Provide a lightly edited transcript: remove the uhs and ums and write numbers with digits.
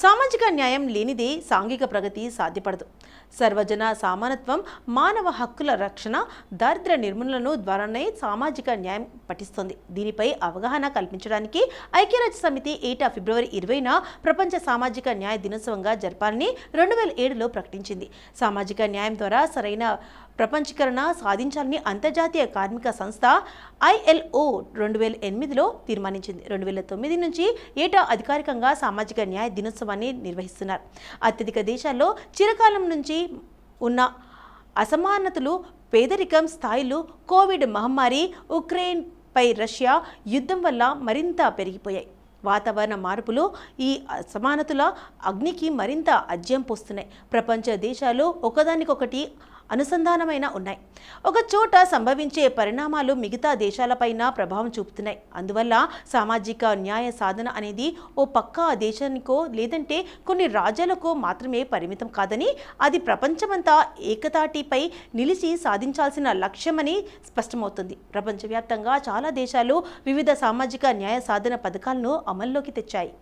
సామాజిక న్యాయం లేనిదే సాంఘిక ప్రగతి సాధ్యపడదు. సర్వజన సమానత్వం, మానవ హక్కుల రక్షణ, దారిద్ర్య నిర్మూలన ద్వారానే సామాజిక న్యాయం పటిస్తుంది. దీనిపై అవగాహన కల్పించడానికి ఐక్యరాజ్య సమితి ఏటా ఫిబ్రవరి 20న ప్రపంచ సామాజిక న్యాయ దినోత్సవంగా జరపాలని 2007లో ప్రకటించింది. సామాజిక న్యాయం ద్వారా సరైన ప్రపంచీకరణ సాధించాలని అంతర్జాతీయ కార్మిక సంస్థ ILO 2008లో తీర్మానించింది. 2009 నుంచి ఏటా అధికారికంగా సామాజిక న్యాయ దినోత్సవాన్ని నిర్వహిస్తున్నారు. అత్యధిక దేశాల్లో చిరకాలం నుంచి ఉన్న అసమానతలు, పేదరికం స్థాయిలు, కోవిడ్ మహమ్మారి, ఉక్రెయిన్పై రష్యా యుద్ధం వల్ల మరింత పెరిగిపోయాయి. వాతావరణ మార్పులు ఈ అసమానతల అగ్నికి మరింత అజ్యం పోస్తున్నాయి. ప్రపంచ దేశాలు ఒకదానికొకటి అనుసంధానమైన ఉన్నాయి. ఒక చోట సంభవించే పరిణామాలు మిగతా దేశాలపైన ప్రభావం చూపుతున్నాయి. అందువల్ల సామాజిక న్యాయ సాధన అనేది ఓ పక్క దేశానికో లేదంటే కొన్ని రాజ్యాలకో మాత్రమే పరిమితం కాదని, అది ప్రపంచమంతా ఏకతాటిపై నిలిచి సాధించాల్సిన లక్ష్యమని స్పష్టమవుతుంది. ప్రపంచవ్యాప్తంగా చాలా దేశాలు వివిధ సామాజిక న్యాయ సాధన పథకాలను అమల్లోకి తెచ్చాయి.